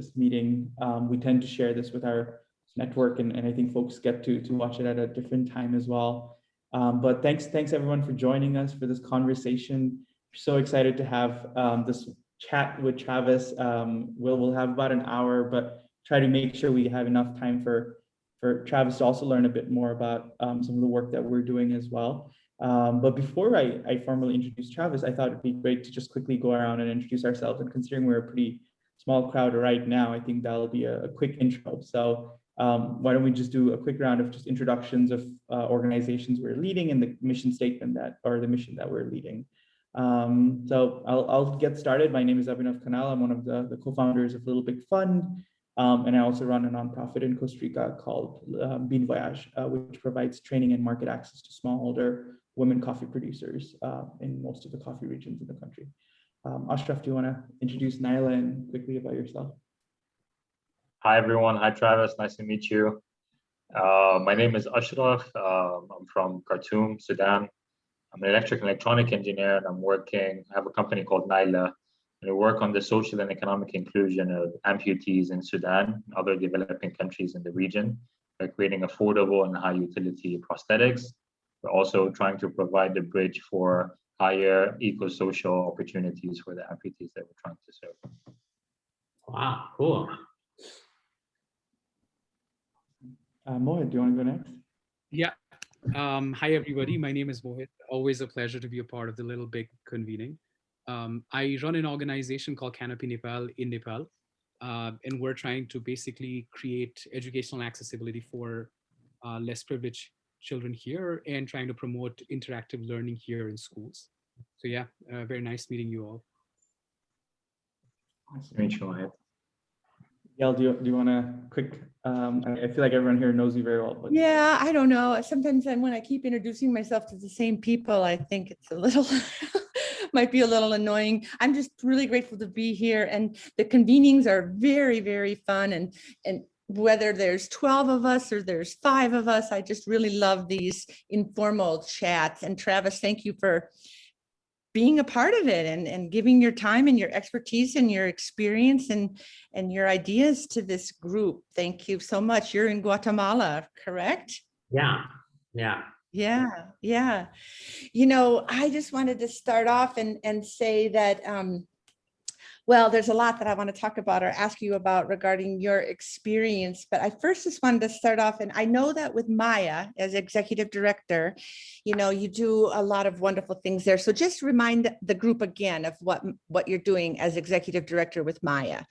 this meeting. We tend to share this with our network, and I think folks get to watch it at a different time as well. But thanks everyone for joining us for this conversation. So excited to have this chat with Travis. We'll have about an hour, but try to make sure we have enough time for Travis to also learn a bit more about some of the work that we're doing as well. But before I formally introduce Travis, I thought it'd be great to just quickly go around and introduce ourselves. And considering we're a pretty small crowd right now, I think that'll be a quick intro. So why don't we just do a quick round of just introductions of organizations we're leading and the mission statement the mission that we're leading. So I'll get started. My name is Abhinav Kanal. I'm one of the co-founders of Little Big Fund. And I also run a nonprofit in Costa Rica called Bean Voyage, which provides training and market access to smallholder women coffee producers in most of the coffee regions in the country. Ashraf, do you want to introduce Naila and quickly about yourself? Hi, everyone. Hi, Travis. Nice to meet you. My name is Ashraf. I'm from Khartoum, Sudan. I'm an electronic engineer, and I have a company called Naila, and we work on the social and economic inclusion of amputees in Sudan and other developing countries in the region by creating affordable and high utility prosthetics. We're also trying to provide the bridge for higher eco-social opportunities for the amputees that we're trying to serve. Wow, cool. Mohit, do you want to go next? Yeah. Hi, everybody. My name is Mohit. Always a pleasure to be a part of the Little Big Convening. I run an organization called Canopy Nepal in Nepal, and we're trying to basically create educational accessibility for less privileged children here and trying to promote interactive learning here in schools. So yeah, very nice meeting you all. Nice to meet you, Mohit. Yael, do you want to quick, I feel like everyone here knows you very well. But... Yeah, I don't know. Sometimes when I keep introducing myself to the same people, I think it's a little, might be a little annoying. I'm just really grateful to be here. And the convenings are very, very fun. And whether there's 12 of us or there's 5 of us, I just really love these informal chats. And Travis, thank you for being a part of it and giving your time and your expertise and your experience and your ideas to this group. Thank you so much. You're in Guatemala, correct? Yeah. Yeah. You know, I just wanted to start off and say that, well, there's a lot that I want to talk about or ask you about regarding your experience, but I first just wanted to start off, and I know that with Maya as executive director, you know, you do a lot of wonderful things there. So just remind the group again of what you're doing as executive director with Maya.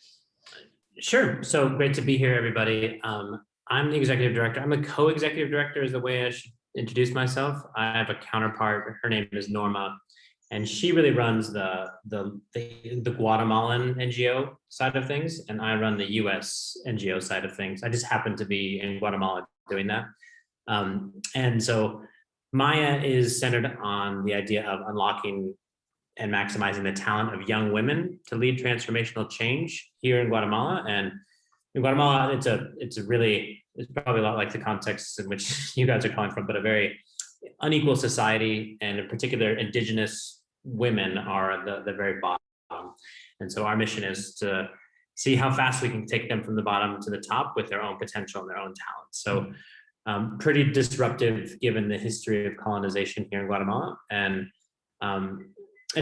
Sure. So great to be here, everybody. I'm the executive director. I'm a co-executive director is the way I should introduce myself. I have a counterpart. Her name is Norma. And she really runs the Guatemalan NGO side of things, and I run the US NGO side of things. I just happen to be in Guatemala doing that. And so Maya is centered on the idea of unlocking and maximizing the talent of young women to lead transformational change here in Guatemala. And in Guatemala, it's probably a lot like the context in which you guys are calling from, but a very unequal society, and in particular, indigenous women are the very bottom. And so our mission is to see how fast we can take them from the bottom to the top with their own potential and their own talent. So pretty disruptive given the history of colonization here in Guatemala, and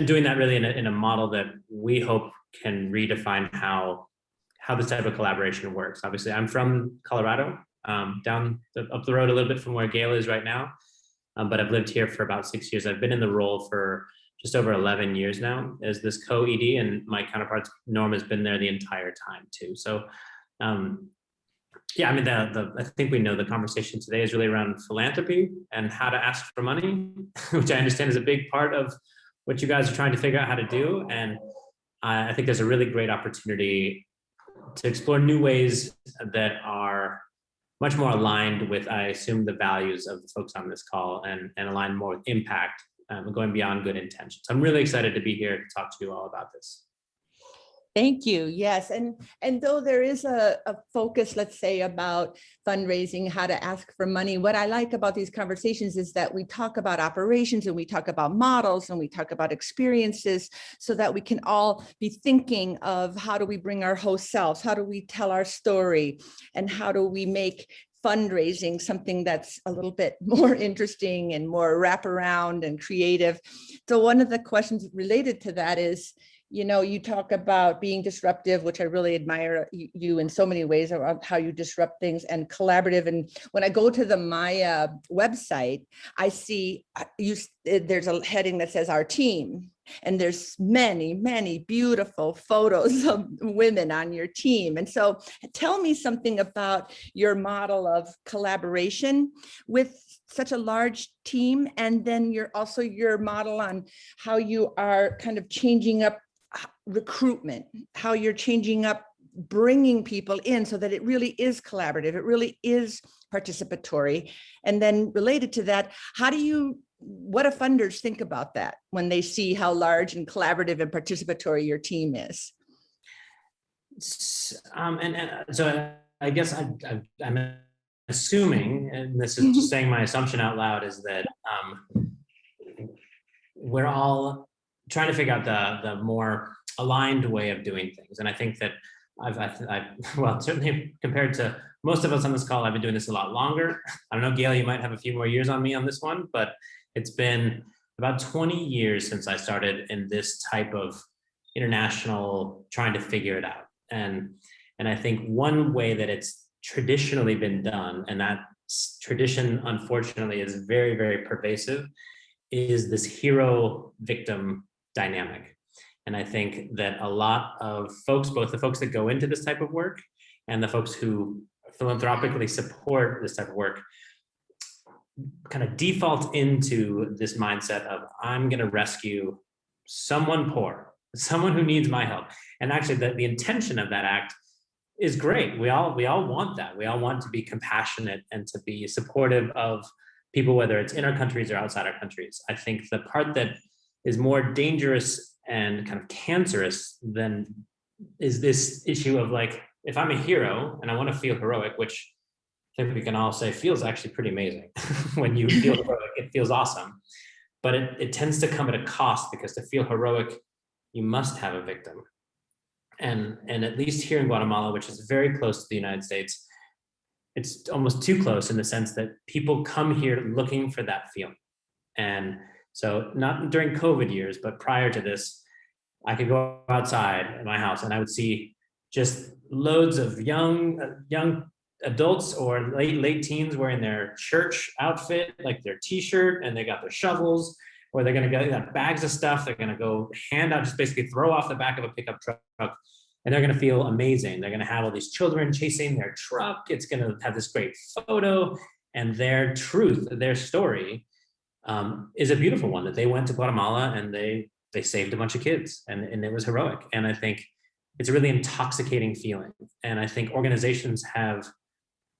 doing that really in a model that we hope can redefine how this type of collaboration works. Obviously, I'm from Colorado, up the road a little bit from where Gail is right now, but I've lived here for about 6 years. I've been in the role for just over 11 years now as this co-ED, and my counterpart Norm has been there the entire time too. So yeah, I mean, I think we know the conversation today is really around philanthropy and how to ask for money, which I understand is a big part of what you guys are trying to figure out how to do. And I think there's a really great opportunity to explore new ways that are much more aligned with, I assume, the values of the folks on this call, and align more with impact, going beyond good intentions. I'm really excited to be here to talk to you all about this. Thank you. Yes. And though there is a focus, let's say, about fundraising, how to ask for money, what I like about these conversations is that we talk about operations and we talk about models and we talk about experiences so that we can all be thinking of how do we bring our host selves, how do we tell our story, and how do we make fundraising something that's a little bit more interesting and more wraparound and creative. So one of the questions related to that is, you know, you talk about being disruptive, which I really admire you in so many ways around how you disrupt things, and collaborative. And when I go to the Maya website, I see there's a heading that says our team. And there's many, many beautiful photos of women on your team. And so tell me something about your model of collaboration with such a large team. And then your model on how you are kind of changing up recruitment, how you're changing up bringing people in so that it really is collaborative, it really is participatory. And then related to that, what do funders think about that when they see how large and collaborative and participatory your team is? So I guess I'm assuming, and this is just saying my assumption out loud, is that we're all trying to figure out the more aligned way of doing things. And I think that well, certainly compared to most of us on this call, I've been doing this a lot longer. I don't know, Gail, you might have a few more years on me on this one, but it's been about 20 years since I started in this type of international trying to figure it out. And I think one way that it's traditionally been done, and that tradition unfortunately is very, very pervasive, is this hero-victim dynamic. And I think that a lot of folks, both the folks that go into this type of work and the folks who philanthropically support this type of work, kind of default into this mindset of, I'm going to rescue someone poor, someone who needs my help. And actually the intention of that act is great. We all want that. We all want to be compassionate and to be supportive of people, whether it's in our countries or outside our countries. I think the part that is more dangerous and kind of cancerous than is this issue of, like, if I'm a hero and I want to feel heroic, which I think we can all say feels actually pretty amazing. When you feel heroic, it feels awesome. But it tends to come at a cost, because to feel heroic, you must have a victim. And at least here in Guatemala, which is very close to the United States, it's almost too close in the sense that people come here looking for that feeling. And so not during COVID years, but prior to this, I could go outside at my house and I would see just loads of young adults or late teens wearing their church outfit, like their t-shirt, and they got their shovels, or they're gonna go got bags of stuff. They're gonna go hand out, just basically throw off the back of a pickup truck, and they're gonna feel amazing. They're gonna have all these children chasing their truck. It's gonna have this great photo, and their truth, their story is a beautiful one, that they went to Guatemala and they saved a bunch of kids, and it was heroic. And I think it's a really intoxicating feeling. And I think organizations have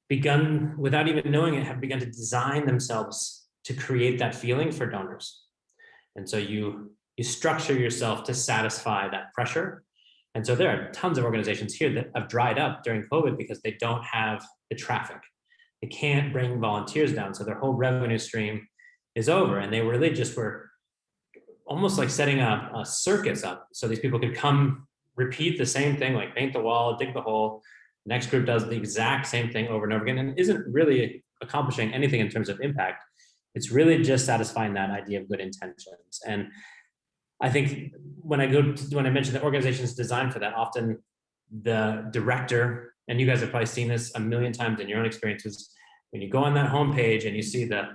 begun, without even knowing it, have begun to design themselves to create that feeling for donors. And so you structure yourself to satisfy that pressure. And so there are tons of organizations here that have dried up during COVID because they don't have the traffic. They can't bring volunteers down, so their whole revenue stream is over. And they really just were almost like setting a circus up so these people could come repeat the same thing, like paint the wall, dig the hole. Next group does the exact same thing over and over again, and isn't really accomplishing anything in terms of impact. It's really just satisfying that idea of good intentions. And I think when I mention that organizations designed for that, often the director, and you guys have probably seen this a million times in your own experiences, when you go on that homepage and you see the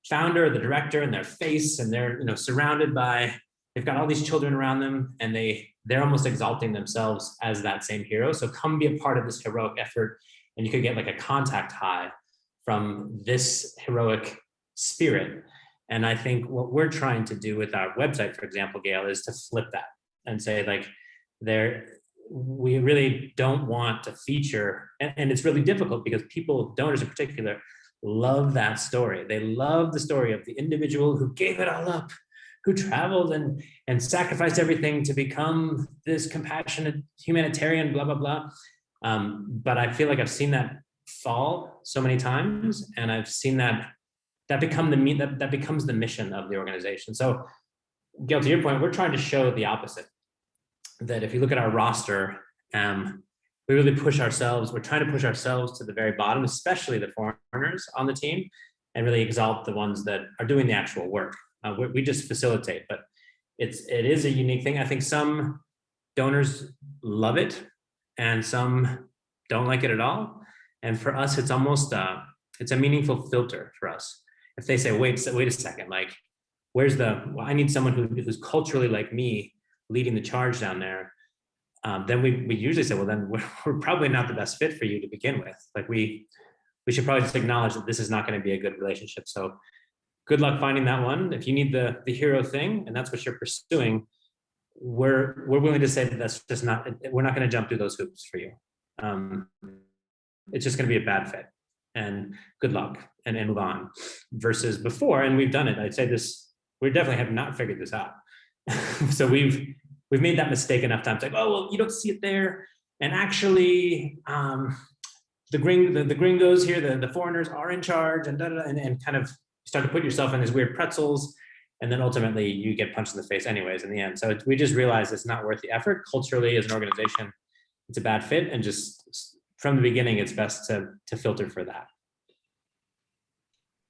founder, the director, and their face, and they're surrounded by, they've got all these children around them, and they're almost exalting themselves as that same hero. So come be a part of this heroic effort, and you could get like a contact high from this heroic spirit. And I think what we're trying to do with our website, for example, Gail, is to flip that and say, like, we really don't want to feature, and it's really difficult because people, donors in particular, love that story. They love the story of the individual who gave it all up, who traveled and sacrificed everything to become this compassionate humanitarian, blah, blah, blah. But I feel like I've seen that fall so many times, and I've seen that becomes the mission of the organization. So Gail, to your point, we're trying to show the opposite, that if you look at our roster, we really push ourselves. We're trying to push ourselves to the very bottom, especially the foreigners on the team, and really exalt the ones that are doing the actual work. We just facilitate, but it is a unique thing. I think some donors love it and some don't like it at all. And for us, it's almost, it's a meaningful filter for us. If they say, wait a second, like, I need someone who's culturally like me leading the charge down there. Then we usually say, well, then we're probably not the best fit for you to begin with. Like we should probably just acknowledge that this is not going to be a good relationship. So good luck finding that one. If you need the hero thing and that's what you're pursuing, we're willing to say that that's just not, we're not going to jump through those hoops for you. It's just going to be a bad fit, and good luck and move on. Versus before, and we've done it. I'd say this, we definitely have not figured this out. So we've made that mistake enough times, like, oh, well, you don't see it there. And actually, the gringos here, the foreigners are in charge, and and kind of start to put yourself in these weird pretzels, and then ultimately you get punched in the face anyways in the end. So we just realized it's not worth the effort. Culturally, as an organization, it's a bad fit, and just from the beginning, it's best to filter for that.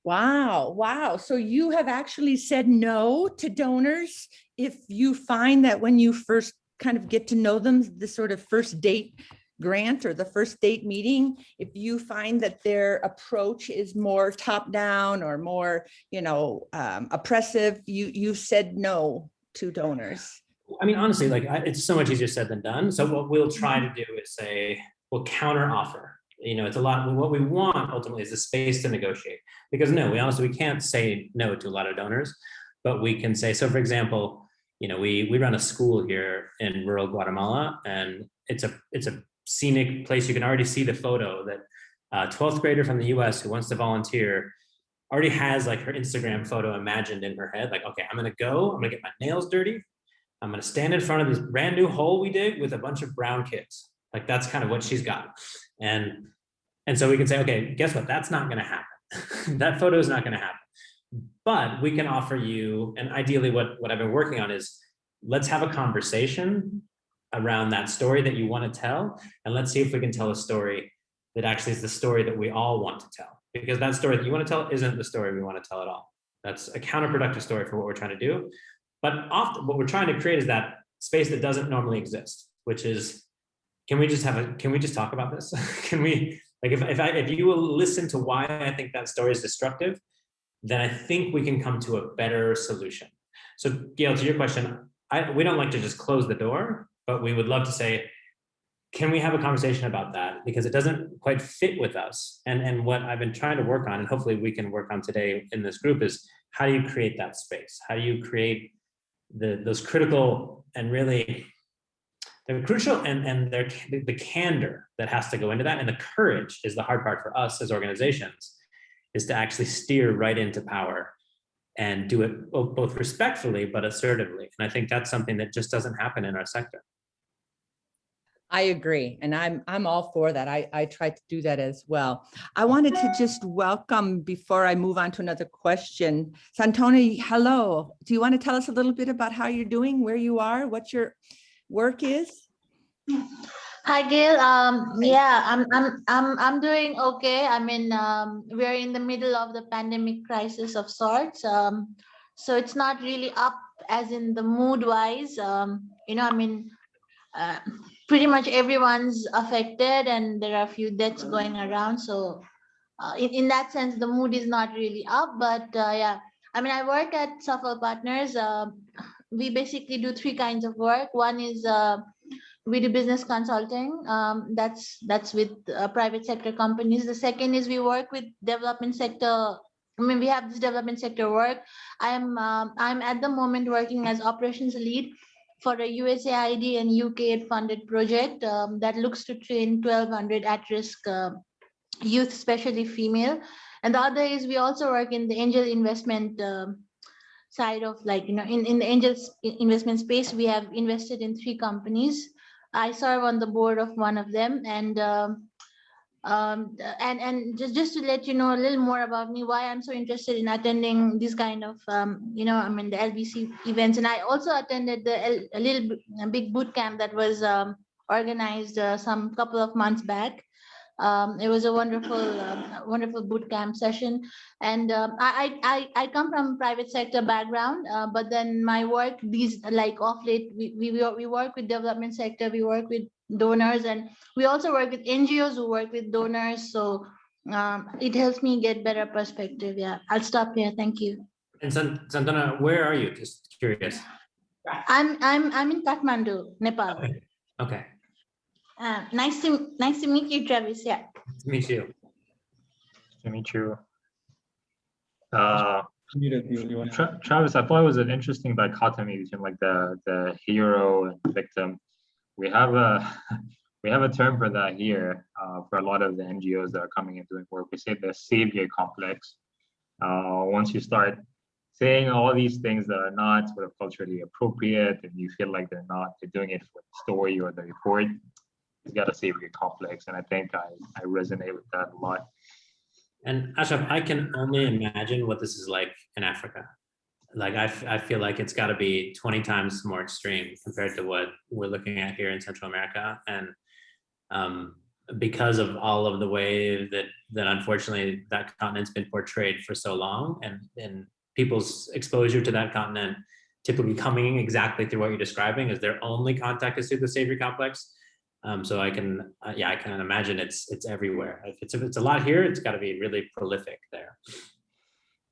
Wow. So you have actually said no to donors if you find that when you first kind of get to know them, the sort of first date grant or the first date meeting, if you find that their approach is more top down or more, oppressive, you said no to donors. I mean, honestly, like it's so much easier said than done. So what we'll try to do is say, we'll counter offer. It's a lot. What we want ultimately is a space to negotiate, because we can't say no to a lot of donors, but we can say, so for example, we run a school here in rural Guatemala, and it's a scenic place. You can already see the photo that a 12th grader from the US who wants to volunteer already has like her Instagram photo imagined in her head. Like, okay, I'm going to get my nails dirty. I'm going to stand in front of this brand new hole we dig with a bunch of brown kids. Like that's kind of what she's got. And so we can say, okay, guess what? That's not going to happen. That photo is not going to happen. But we can offer you, and ideally what I've been working on is, let's have a conversation around that story that you want to tell. And let's see if we can tell a story that actually is the story that we all want to tell. Because that story that you want to tell isn't the story we want to tell at all. That's a counterproductive story for what we're trying to do. But often what we're trying to create is that space that doesn't normally exist, which is, can we just talk about this? Can we, like, if you will listen to why I think that story is destructive, then I think we can come to a better solution. So Gail, to your question, we don't like to just close the door, but we would love to say, can we have a conversation about that? Because it doesn't quite fit with us. And what I've been trying to work on, and hopefully we can work on today in this group, is how do you create that space? How do you create those critical and really, they're crucial, and they're the candor that has to go into that, and the courage is the hard part for us as organizations, is to actually steer right into power and do it both respectfully but assertively. And I think that's something that just doesn't happen in our sector. I agree, and I'm all for that. I try to do that as well. I wanted to just welcome, before I move on to another question, Santoni, hello. Do you want to tell us a little bit about how you're doing, where you are, what your work is? Hi, Gail. Yeah, I'm doing okay. I mean, we're in the middle of the pandemic crisis of sorts. So it's not really up as in the mood wise. Pretty much everyone's affected, and there are a few deaths going around. So in that sense, the mood is not really up. But yeah, I mean, I work at Shuffle Partners. We basically do three kinds of work. One is we do business consulting. That's with private sector companies. The second is we work with development sector. I mean, we have this development sector work. I'm at the moment working as operations lead for a USAID and UK funded project that looks to train 1,200 at-risk youth, especially female. And the other is we also work in the angel investment side of like, in the angels investment space, we have invested in 3 companies. I serve on the board of one of them, and just to let you know a little more about me, why I'm so interested in attending this kind of the LBC events. And I also attended a big boot camp that was organized some couple of months back. It was a wonderful boot camp session, and I come from private sector background, but then my work like off late we work with development sector, we work with donors, and we also work with NGOs who work with donors. So it helps me get better perspective. Yeah, I'll stop here. Thank you. And Santana, where are you? Just curious. I'm in Kathmandu, Nepal. Okay. Nice to meet you, Travis. Yeah. Nice to meet you. Nice to meet you. Travis, I thought it was an interesting dichotomy between like the hero and victim. We have a term for that here for a lot of the NGOs that are coming and doing work. We say the savior complex. Once you start saying all these things that are not sort of culturally appropriate, and you feel like they're doing it for the story or the report, you got a savior complex. And I think I resonate with that a lot. And Ashraf, I can only imagine what this is like in Africa. Like I feel like it's got to be 20 times more extreme compared to what we're looking at here in Central America. And because of all of the way that unfortunately that continent's been portrayed for so long, and people's exposure to that continent typically coming exactly through what you're describing as their only contact is through the savior complex. So I can imagine it's everywhere. If it's a lot here, it's got to be really prolific there.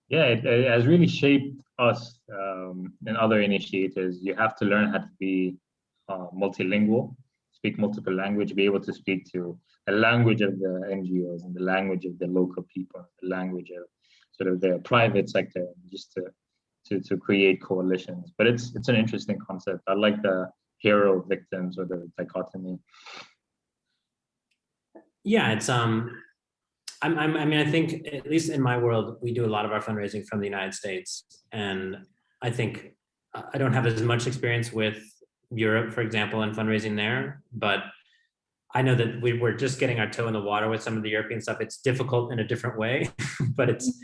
Yeah, it has really shaped us and other initiators. You have to learn how to be multilingual, speak multiple language, be able to speak to the language of the NGOs and the language of the local people, the language of sort of the private sector, just to create coalitions. But it's an interesting concept. I like the hero victims or the dichotomy. Yeah, it's I mean, I think at least in my world, we do a lot of our fundraising from the United States, and I think I don't have as much experience with Europe, for example, and fundraising there, but I know that we're just getting our toe in the water with some of the European stuff. It's difficult in a different way, but it's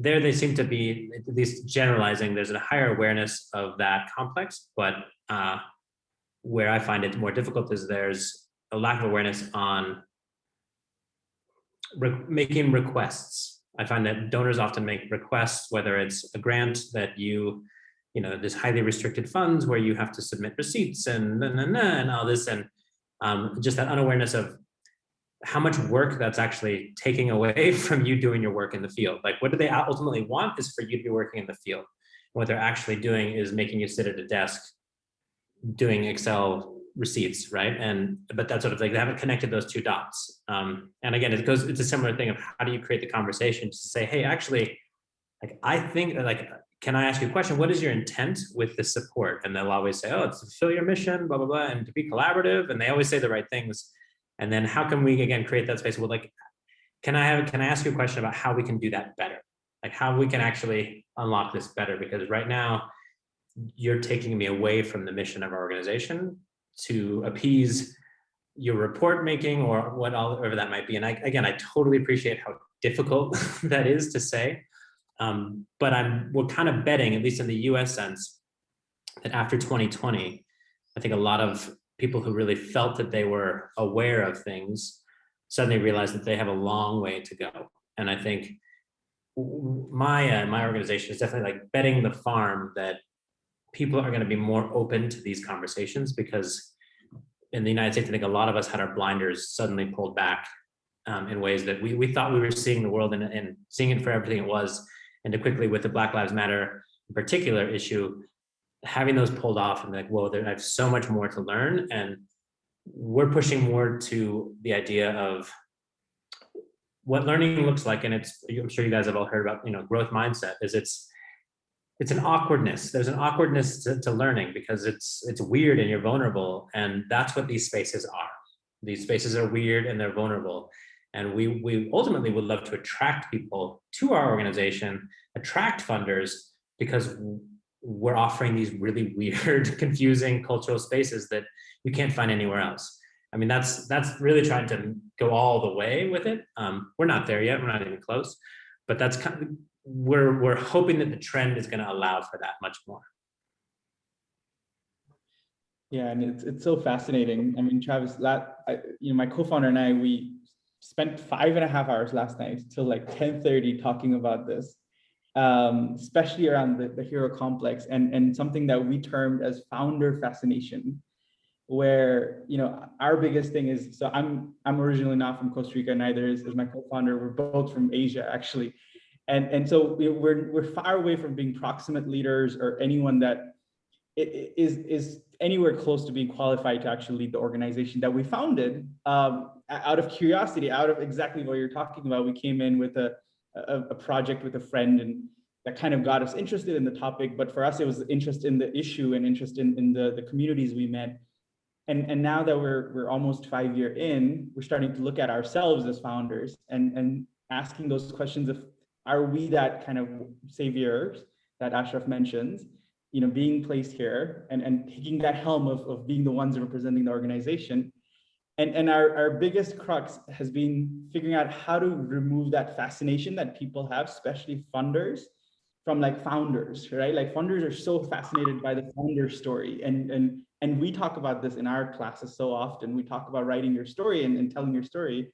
there they seem to be, at least generalizing, there's a higher awareness of that complex, but where I find it more difficult is there's a lack of awareness on making requests. I find that donors often make requests, whether it's a grant that this highly restricted funds where you have to submit receipts and all this, and just that unawareness of how much work that's actually taking away from you doing your work in the field. Like, what do they ultimately want is for you to be working in the field. What they're actually doing is making you sit at a desk doing Excel receipts, right? But that's sort of like, they haven't connected those two dots. And again, it's a similar thing of how do you create the conversation to say, hey, actually, like, I think, like, can I ask you a question? What is your intent with this support? And they'll always say, oh, it's to fulfill your mission, blah, blah, blah, and to be collaborative. And they always say the right things. And then how can we, again, create that space? Well, like, can I ask you a question about how we can do that better? Like, how we can actually unlock this better? Because right now, you're taking me away from the mission of our organization to appease your report making or whatever that might be. And I totally appreciate how difficult that is to say. But we're kind of betting, at least in the US sense, that after 2020, I think a lot of people who really felt that they were aware of things suddenly realized that they have a long way to go. And I think my organization is definitely like betting the farm that people are going to be more open to these conversations, because in the United States, I think a lot of us had our blinders suddenly pulled back in ways that we thought we were seeing the world and seeing it for everything it was. And to quickly, with the Black Lives Matter in particular issue, having those pulled off and like, whoa, I have so much more to learn. And we're pushing more to the idea of what learning looks like. And I'm sure you guys have all heard about, growth mindset is it's an awkwardness. There's an awkwardness to learning because it's weird and you're vulnerable. And that's what these spaces are. These spaces are weird and they're vulnerable. And we ultimately would love to attract people to our organization, attract funders, because we're offering these really weird, confusing cultural spaces that you can't find anywhere else. I mean, that's really trying to go all the way with it. We're not there yet. We're not even close, but that's kind of, we're hoping that the trend is going to allow for that much more. Yeah, and it's so fascinating. I mean, Travis, my co-founder and I, we spent 5.5 hours last night till like 10:30 talking about this, especially around the hero complex and something that we termed as founder fascination, where our biggest thing is, so I'm originally not from Costa Rica, neither is my co-founder. We're both from Asia, actually, and so we're far away from being proximate leaders or anyone that is anywhere close to being qualified to actually lead the organization that we founded. Out of curiosity, out of exactly what you're talking about, we came in with a project with a friend, and that kind of got us interested in the topic. But for us, it was interest in the issue and interest in the communities we met. And now that we're almost 5 years in, we're starting to look at ourselves as founders and asking those questions of, are we that kind of saviors that Ashraf mentions, being placed here and taking that helm of being the ones representing the organization. And our biggest crux has been figuring out how to remove that fascination that people have, especially funders, from like founders, right? Like funders are so fascinated by the founder story. And we talk about this in our classes so often. We talk about writing your story and telling your story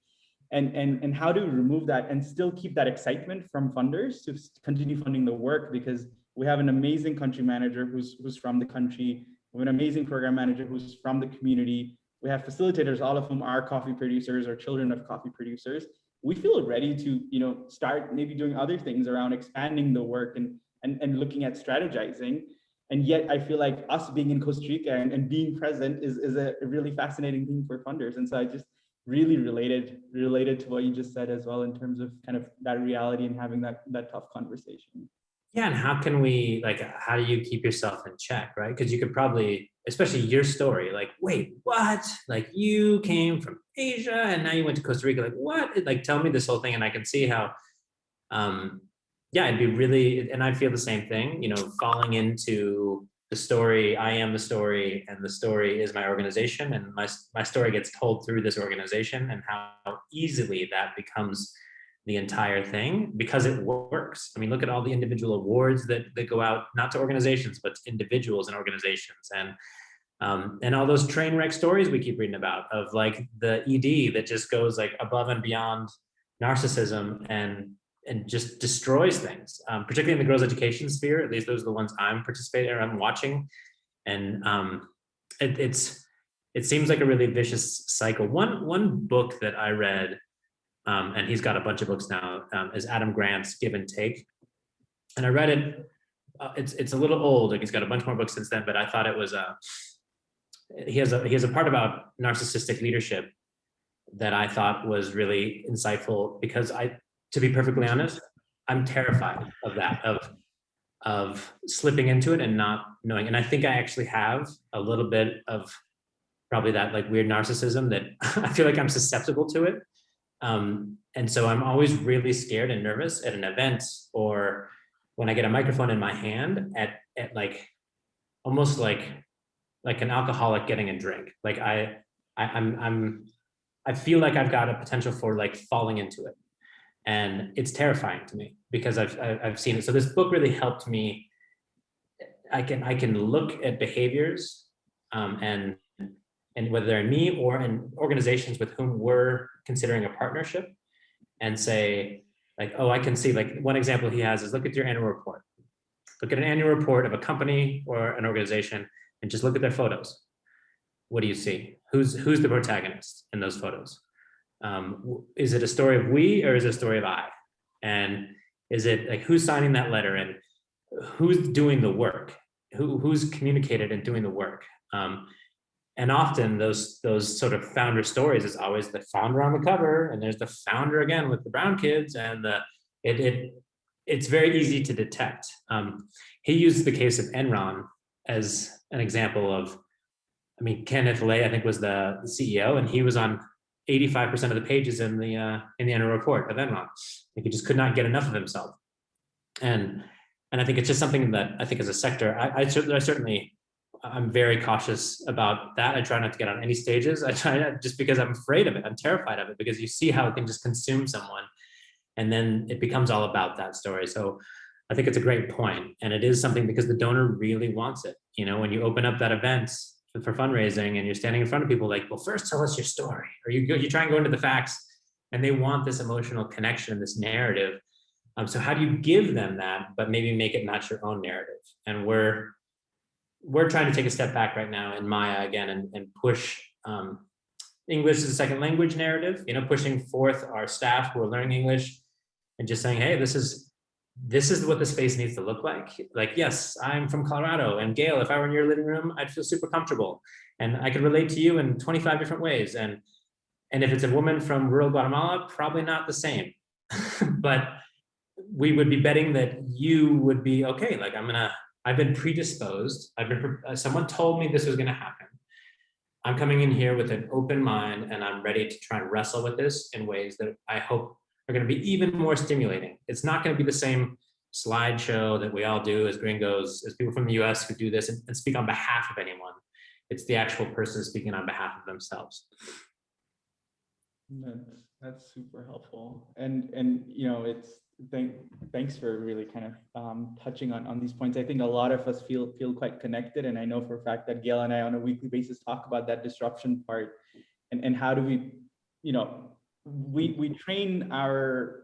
and how to remove that and still keep that excitement from funders to continue funding the work, because we have an amazing country manager who's from the country. We have an amazing program manager who's from the community. We have facilitators, all of whom are coffee producers or children of coffee producers. We feel ready to, start maybe doing other things around expanding the work and looking at strategizing. And yet I feel like us being in Costa Rica and being present is a really fascinating thing for funders. And so I just really related to what you just said as well, in terms of kind of that reality and having that tough conversation. Yeah, and how can we, how do you keep yourself in check, right? Because you could probably, especially your story, wait, what? You came from Asia and now you went to Costa Rica, what? Tell me this whole thing, and I can see how, it'd be really, and I feel the same thing, falling into the story, I am the story, and the story is my organization, and my story gets told through this organization, and how easily that becomes the entire thing because it works. I mean, look at all the individual awards that go out, not to organizations, but to individuals and organizations. And all those train wreck stories we keep reading about of the ED that just goes above and beyond narcissism and just destroys things, particularly in the girls' education sphere. At least those are the ones I'm participating or I'm watching. And it seems like a really vicious cycle. One book that I read, and he's got a bunch of books now, is Adam Grant's Give and Take. And I read it, it's a little old, he's got a bunch more books since then, but I thought it was, he has a part about narcissistic leadership that I thought was really insightful, because to be perfectly honest, I'm terrified of that, of slipping into it and not knowing. And I think I actually have a little bit of probably that weird narcissism that I feel like I'm susceptible to it. And so I'm always really scared and nervous at an event, or when I get a microphone in my hand at almost like an alcoholic getting a drink. I feel like I've got a potential for falling into it, and it's terrifying to me because I've seen it. So this book really helped me. I can look at behaviors, and whether they're in me or in organizations with whom we're considering a partnership, and say oh, I can see, one example he has is, look at your annual report. Look at an annual report of a company or an organization and just look at their photos. What do you see? Who's the protagonist in those photos? Is it a story of we, or is it a story of I? And is it who's signing that letter, and who's doing the work? Who's communicated and doing the work? And often those sort of founder stories is always the founder on the cover, and there's the founder again with the brown kids, and it's very easy to detect. He used the case of Enron as an example of, Kenneth Lay, I think, was the CEO, and he was on 85% of the pages in the annual report of Enron. Like he just could not get enough of himself. And I think it's just something that I think as a sector, I'm very cautious about that. I try not to get on any stages. I try not, just because I'm afraid of it. I'm terrified of it because you see how it can just consume someone, and then it becomes all about that story. So I think it's a great point, and it is something because the donor really wants it. You know, when you open up that event for fundraising and you're standing in front of people like, well, first tell us your story, or you try and go into the facts, and they want this emotional connection, this narrative. So how do you give them that, but maybe make it not your own narrative? And we're trying to take a step back right now in Maya again and push English as a second language narrative, you know, pushing forth our staff who are learning English and just saying, hey, this is what the space needs to look like. Like, yes, I'm from Colorado, and Gail, if I were in your living room, I'd feel super comfortable and I could relate to you in 25 different ways. And if it's a woman from rural Guatemala, probably not the same, but we would be betting that you would be okay. Like I've been predisposed. Someone told me this was going to happen. I'm coming in here with an open mind, and I'm ready to try and wrestle with this in ways that I hope are going to be even more stimulating. It's not going to be the same slideshow that we all do as gringos, as people from the US who do this and speak on behalf of anyone. It's the actual person speaking on behalf of themselves. That's super helpful. And you know, thanks for really kind of touching on these points. I think a lot of us feel quite connected, and I know for a fact that Gail and I on a weekly basis talk about that disruption part and how do we, you know, we train our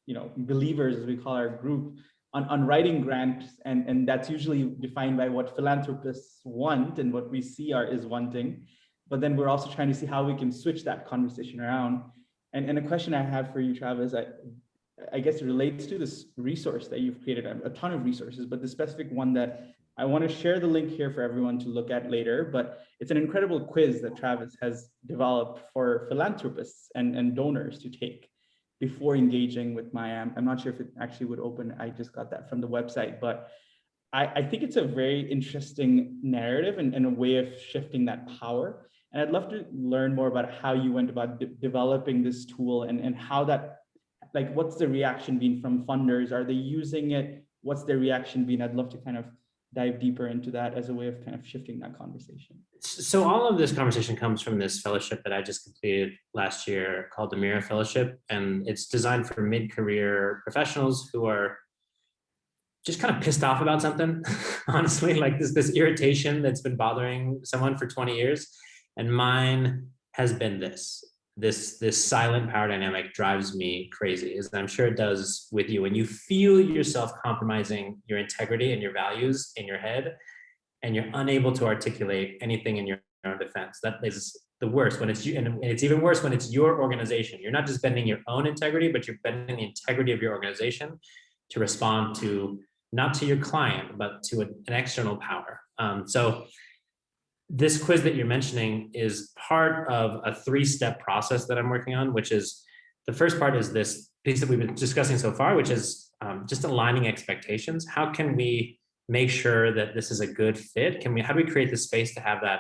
you know, believers, as we call our group, on writing grants, and that's usually defined by what philanthropists want, and what we see is wanting. But then we're also trying to see how we can switch that conversation around. And a question I have for you, Travis, I guess it relates to this resource that you've created, a ton of resources, but the specific one that I want to share the link here for everyone to look at later, but it's an incredible quiz that Travis has developed for philanthropists and donors to take before engaging with Maya. I'm not sure if it actually would open. I just got that from the website, but I think it's a very interesting narrative and a way of shifting that power. And I'd love to learn more about how you went about developing this tool and how that, like, what's the reaction been from funders? Are they using it? What's their reaction been? I'd love to kind of dive deeper into that as a way of kind of shifting that conversation. So all of this conversation comes from this fellowship that I just completed last year called the Mira Fellowship. And it's designed for mid-career professionals who are just kind of pissed off about something, honestly, like this irritation that's been bothering someone for 20 years. And mine has been this silent power dynamic drives me crazy, as I'm sure it does with you. When you feel yourself compromising your integrity and your values in your head, and you're unable to articulate anything in your own defense, that is the worst. When it's you, and it's even worse when it's your organization. You're not just bending your own integrity, but you're bending the integrity of your organization to respond to, not to your client, but to an external power. So this quiz that you're mentioning is part of a 3-step process that I'm working on, which is, the first part is this piece that we've been discussing so far, which is just aligning expectations. How can we make sure that this is a good fit? How do we create the space to have that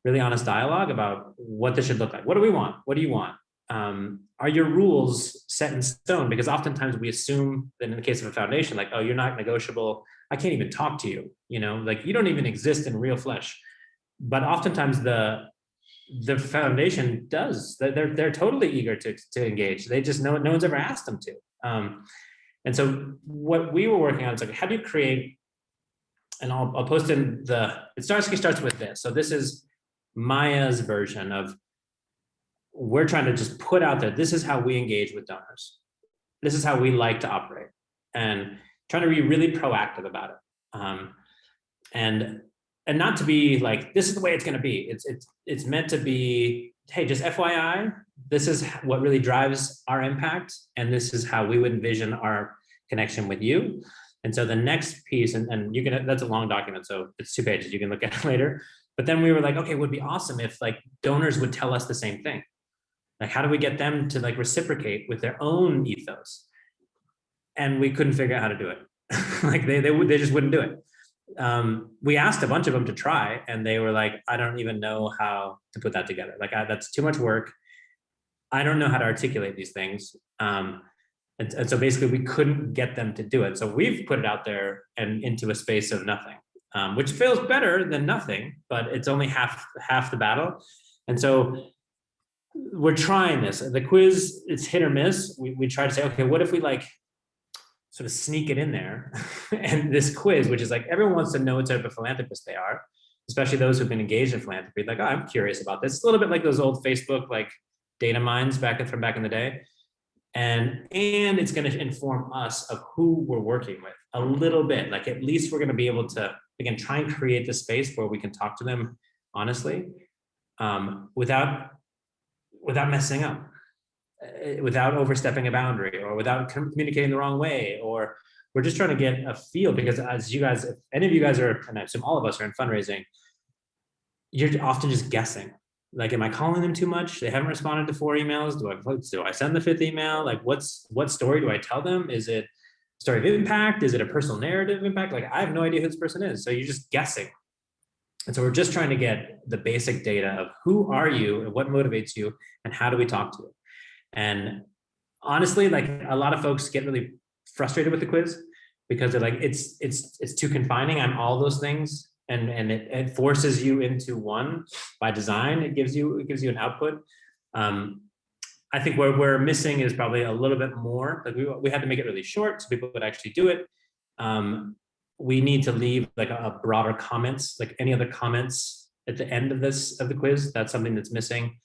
really honest dialogue about what this should look like? What do we want? What do you want? Are your rules set in stone? Because oftentimes we assume that in the case of a foundation, like, oh, you're not negotiable. I can't even talk to you, you know, like you don't even exist in real flesh. But oftentimes the foundation does. They're totally eager to engage. They just no one's ever asked them to. And so what we were working on is like, how do you create? And I'll post in it starts with this. So this is Maya's version of, we're trying to just put out there, this is how we engage with donors. This is how we like to operate, and trying to be really proactive about it. And not to be like, this is the way it's going to be. It's meant to be, hey, just FYI, this is what really drives our impact, and this is how we would envision our connection with you. And so the next piece, and you can, that's a long document, so it's 2 pages, you can look at it later. But then we were like, okay, it would be awesome if like donors would tell us the same thing. Like, how do we get them to like reciprocate with their own ethos? And we couldn't figure out how to do it. Like they just wouldn't do it. we asked a bunch of them to try, and they were like, I don't even know how to put that together. Like, that's too much work. I don't know how to articulate these things. And so basically we couldn't get them to do it. So we've put it out there and into a space of nothing, which feels better than nothing, but it's only half the battle. And so we're trying this. The quiz, it's hit or miss. We try to say, okay, what if we like sort of sneak it in there? And this quiz, which is like, everyone wants to know what type of philanthropist they are, especially those who've been engaged in philanthropy. Like, oh, I'm curious about this. It's a little bit like those old Facebook like data mines from back in the day. And it's going to inform us of who we're working with a little bit. Like, at least we're going to be able to, again, try and create the space where we can talk to them honestly, without messing up, without overstepping a boundary, or without communicating the wrong way. Or we're just trying to get a feel, because as you guys, if any of you guys are, and I assume all of us are in fundraising, you're often just guessing. Like, am I calling them too much? They haven't responded to 4 emails. Do I send the 5th email? Like, what story do I tell them? Is it a story of impact? Is it a personal narrative impact? Like, I have no idea who this person is. So you're just guessing. And so we're just trying to get the basic data of who are you and what motivates you and how do we talk to you. And honestly, like, a lot of folks get really frustrated with the quiz because they're like, it's too confining. I'm all those things. And it forces you into one by design. It gives you an output. I think where we're missing is probably a little bit more. Like, we had to make it really short so people would actually do it. We need to leave like a broader comments, like any other comments at the end of the quiz. That's something that's missing.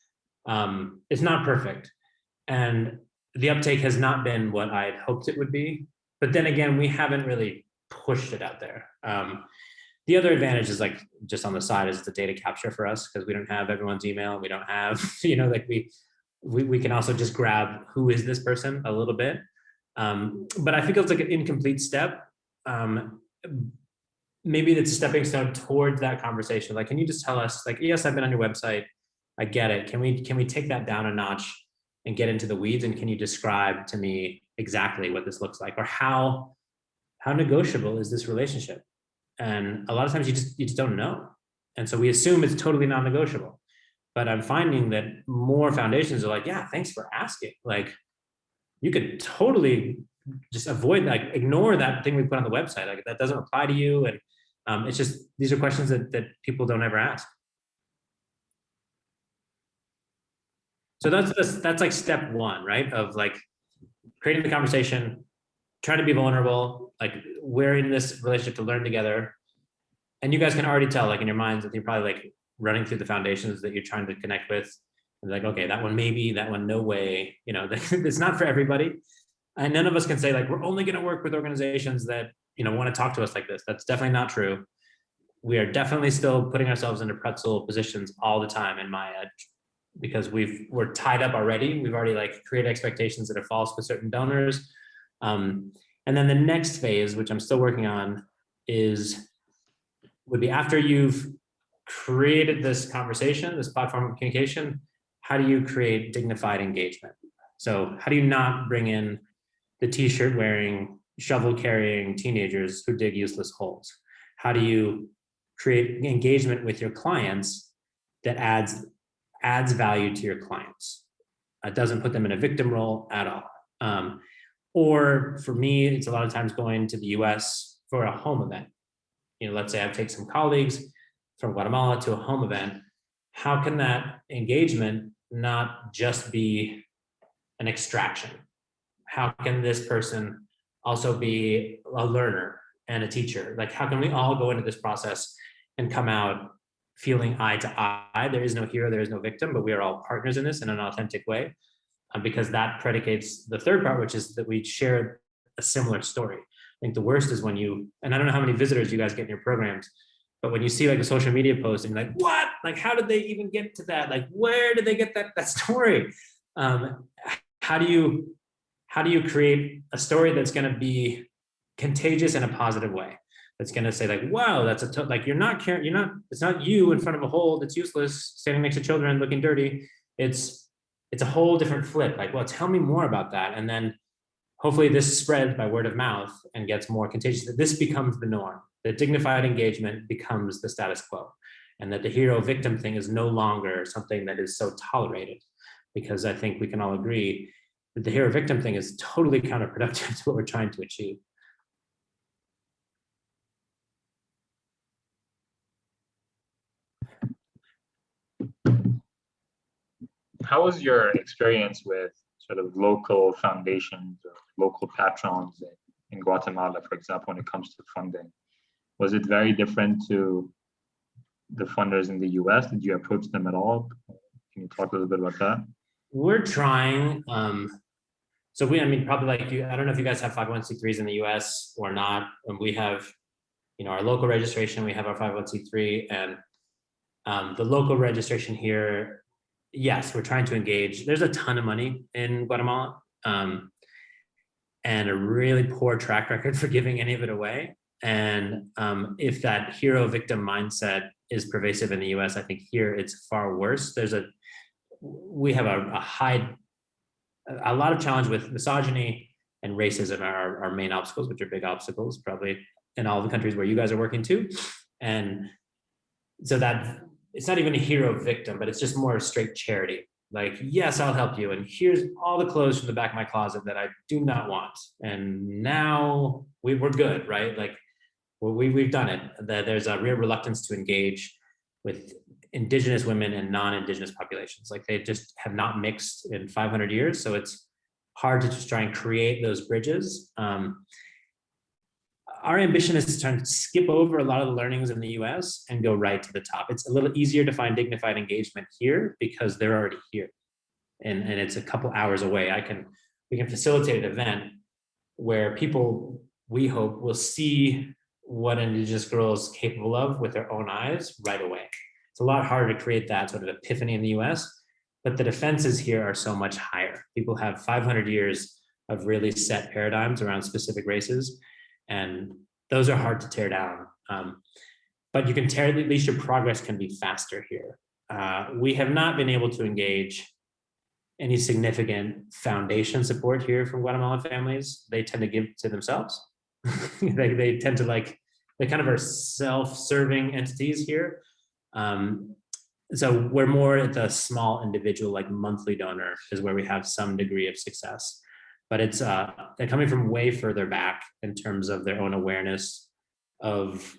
It's not perfect, and the uptake has not been what I had hoped it would be. But then again, we haven't really pushed it out there. The other advantage is, like, just on the side, is the data capture for us, because we don't have everyone's email. We don't have, like we can also just grab who is this person a little bit. But I think it's like an incomplete step. Maybe it's a stepping stone towards that conversation. Like, can you just tell us, like, yes, I've been on your website. I get it. Can we take that down a notch and get into the weeds? And can you describe to me exactly what this looks like, or how negotiable is this relationship? And a lot of times you just don't know. And so we assume it's totally non-negotiable. But I'm finding that more foundations are like, yeah, thanks for asking. Like, you could totally just avoid, like, ignore that thing we put on the website. Like, that doesn't apply to you. And it's just, these are questions that people don't ever ask. So that's like step one, right? Of like creating the conversation, trying to be vulnerable, like, we're in this relationship to learn together. And you guys can already tell, like, in your minds, that you're probably like running through the foundations that you're trying to connect with. And like, okay, that one maybe, that one no way. It's not for everybody. And none of us can say, like, we're only going to work with organizations that, want to talk to us like this. That's definitely not true. We are definitely still putting ourselves into pretzel positions all the time in my edge, because we're tied up already. We've already like created expectations that are false with certain donors. And then the next phase, which I'm still working on, would be after you've created this conversation, this platform of communication, how do you create dignified engagement? So how do you not bring in the t-shirt wearing, shovel carrying teenagers who dig useless holes? How do you create engagement with your clients that adds value to your clients? It doesn't put them in a victim role at all. Or for me, it's a lot of times going to the US for a home event. Let's say I take some colleagues from Guatemala to a home event. How can that engagement not just be an extraction? How can this person also be a learner and a teacher? Like, how can we all go into this process and come out feeling eye to eye? There is no hero, there is no victim, but we are all partners in this in an authentic way. Because that predicates the third part, which is that we share a similar story. I think the worst is when and I don't know how many visitors you guys get in your programs, but when you see like a social media post and you're like, what? Like, how did they even get to that? Like, where did they get that story? How do you create a story that's going to be contagious in a positive way? That's going to say like, wow, that's like, it's not you in front of a hole that's useless, standing next to children looking dirty. It's a whole different flip. Like, well, tell me more about that. And then hopefully this spreads by word of mouth and gets more contagious. This becomes the norm. The dignified engagement becomes the status quo, and that the hero victim thing is no longer something that is so tolerated, because I think we can all agree that the hero victim thing is totally counterproductive to what we're trying to achieve. How was your experience with sort of local foundations or local patrons in Guatemala, for example, when it comes to funding? Was it very different to the funders in the US? Did you approach them at all? Can you talk a little bit about that? We're trying. So I mean, probably like you, I don't know if you guys have 501c3s in the US or not. And we have, our local registration, we have our 501c3, and the local registration here, yes, we're trying to engage. There's a ton of money in Guatemala, and a really poor track record for giving any of it away. And if that hero victim mindset is pervasive in the US, I think here it's far worse. We have a lot of challenge with misogyny and racism are our main obstacles, which are big obstacles, probably in all the countries where you guys are working too. And so that it's not even a hero victim, but it's just more straight charity. Like, yes, I'll help you. And here's all the clothes from the back of my closet that I do not want. And now we're good, right? Like we've done it. There's a real reluctance to engage with indigenous women and non-indigenous populations. Like they just have not mixed in 500 years. So it's hard to just try and create those bridges. Our ambition is to try and skip over a lot of the learnings in the US and go right to the top. It's a little easier to find dignified engagement here because they're already here. And it's a couple hours away. We can facilitate an event where people, we hope, will see what an Indigenous girl is capable of with their own eyes right away. It's a lot harder to create that sort of epiphany in the US, but the defenses here are so much higher. People have 500 years of really set paradigms around specific races, and those are hard to tear down. But you can at least your progress can be faster here. We have not been able to engage any significant foundation support here from Guatemalan families. They tend to give to themselves. they tend to they kind of are self-serving entities here. So we're more at the small individual, like monthly donor is where we have some degree of success. But it's they're coming from way further back in terms of their own awareness of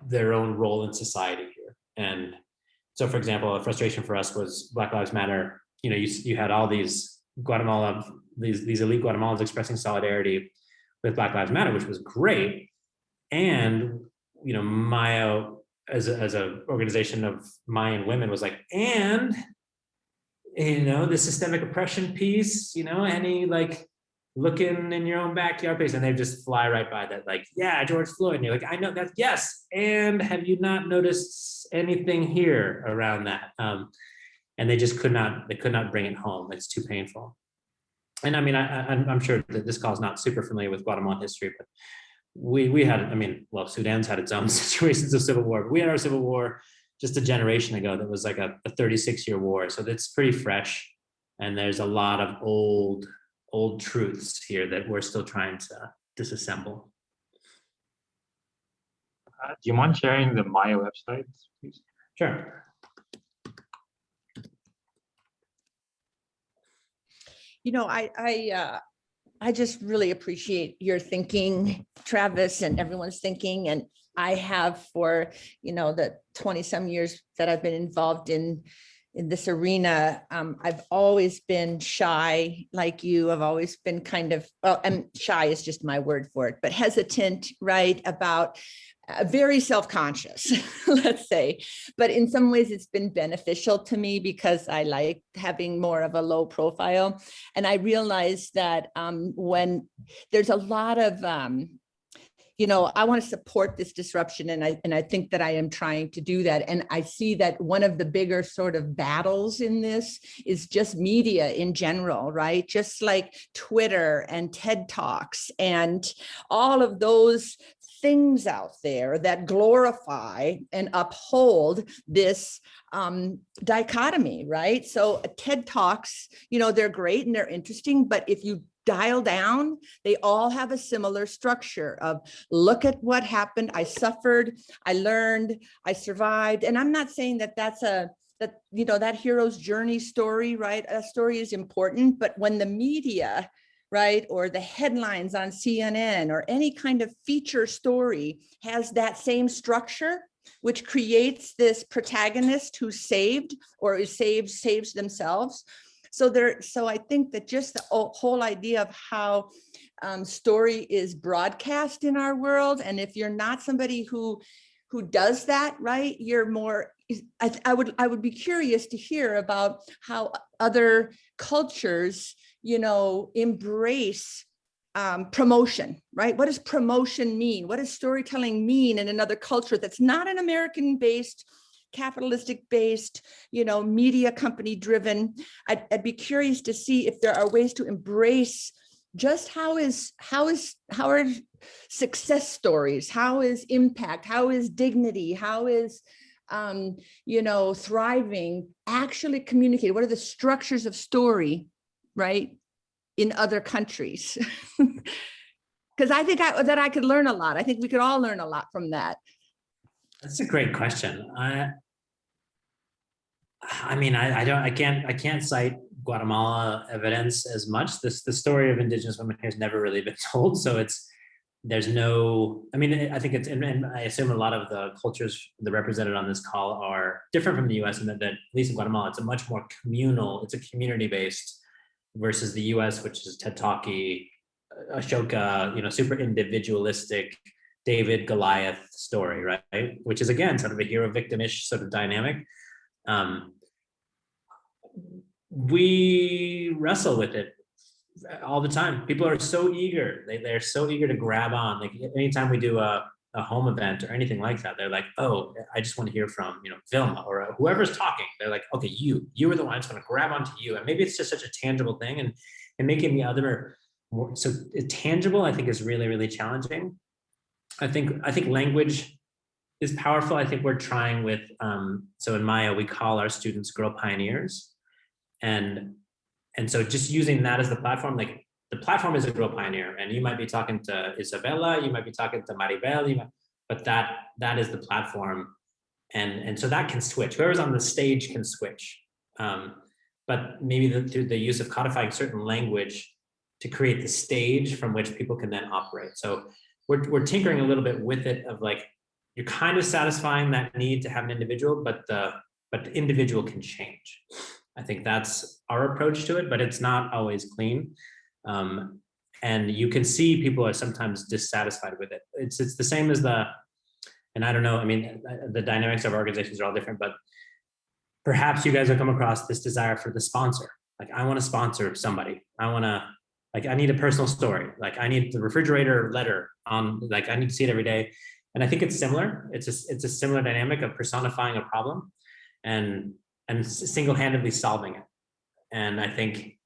their own role in society here. And so, for example, a frustration for us was Black Lives Matter. You had all these these elite Guatemalans expressing solidarity with Black Lives Matter, which was great. And Maya, as a organization of Mayan women, was like, and the systemic oppression piece, any looking in your own backyard piece, and they just fly right by that, like, yeah, George Floyd. And you're like, I know that, yes. And have you not noticed anything here around that? And they just could not bring it home. It's too painful. And I mean, I'm sure that this call is not super familiar with Guatemalan history, but we had, Sudan's had its own situations of civil war, but we had our civil war just a generation ago that was like a 36-year war. So that's pretty fresh. And there's a lot of old truths here that we're still trying to disassemble. Do you mind sharing the Maya website, please? Sure. I just really appreciate your thinking, Travis, and everyone's thinking. And I have for, the 20 some years that I've been involved in this arena. I've always been shy like you. I've always been and shy is just my word for it, but hesitant, right? About very self-conscious, let's say. But in some ways it's been beneficial to me because I like having more of a low profile. And I realized that when there's a lot of, I want to support this disruption, and I think that I am trying to do that. And I see that one of the bigger sort of battles in this is just media in general, right? Just like Twitter and TED Talks and all of those things out there that glorify and uphold this dichotomy, right? So TED Talks, they're great and they're interesting, but if you dial down, they all have a similar structure of look at what happened. I suffered, I learned, I survived. And I'm not saying that that hero's journey story, right? A story is important, but when the media, right, or the headlines on CNN or any kind of feature story has that same structure, which creates this protagonist who's saved or is saves themselves. So I think that just the whole idea of how story is broadcast in our world, and if you're not somebody who does that, right, you're more, I would be curious to hear about how other cultures, embrace promotion, right? What does promotion mean? What does storytelling mean in another culture that's not an American-based, capitalistic-based, media company-driven? I'd be curious to see if there are ways to embrace just how are success stories, how is impact, how is dignity, how is thriving actually communicated? What are the structures of story, right, in other countries? Because I think that I could learn a lot. I think we could all learn a lot from that. That's a great question. I can't cite Guatemala evidence as much. The story of Indigenous women has never really been told. So I think it's, and I assume a lot of the cultures that are represented on this call are different from the US, and that at least in Guatemala, it's a much more communal, it's a community-based versus the US, which is TED Talky, Ashoka, super individualistic, David Goliath story, right? Which is again, sort of a hero victimish sort of dynamic. We wrestle with it all the time. People are so eager. They're so eager to grab on. Like anytime we do a home event or anything like that, they're like, oh, I just want to hear from, Vilma or whoever's talking. They're like, okay, you are the one that's going to grab onto you. And maybe it's just such a tangible thing, and making the other more, so tangible, I think is really, really challenging. I think language is powerful. I think we're trying with, so in Maya, we call our students girl pioneers. And so just using that as the platform, like the platform is a girl pioneer, and you might be talking to Isabella, you might be talking to Maribel, but that is the platform. And so that can switch. Whoever's on the stage can switch. But maybe through the use of codifying certain language to create the stage from which people can then operate. So we're tinkering a little bit with it of like, you're kind of satisfying that need to have an individual, but the individual can change. I think that's our approach to it, but it's not always clean. And you can see people are sometimes dissatisfied with it. It's the same as and I don't know, the dynamics of organizations are all different, but perhaps you guys have come across this desire for the sponsor. Like, I want to sponsor somebody. I need a personal story. Like, I need the refrigerator letter on, like, I need to see it every day. And I think it's similar. It's a similar dynamic of personifying a problem and single-handedly solving it. And I think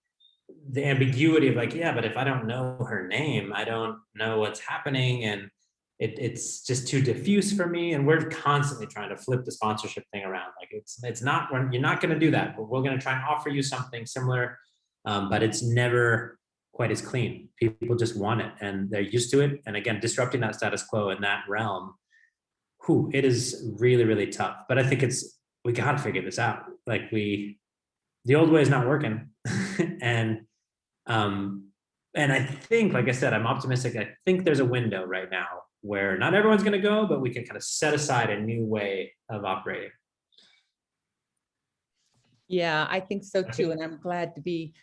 the ambiguity of like, yeah, but if I don't know her name, I don't know what's happening, and it's just too diffuse for me. And we're constantly trying to flip the sponsorship thing around. Like, it's not, you're not going to do that, but we're going to try and offer you something similar, but it's never quite as clean. People just want it, and they're used to it. And again, disrupting that status quo in that realm, it is really, really tough. But I think we got to figure this out. Like, the old way is not working. And I think, like I said, I'm optimistic. I think there's a window right now where not everyone's going to go, but we can kind of set aside a new way of operating. Yeah, I think so too. And I'm glad to be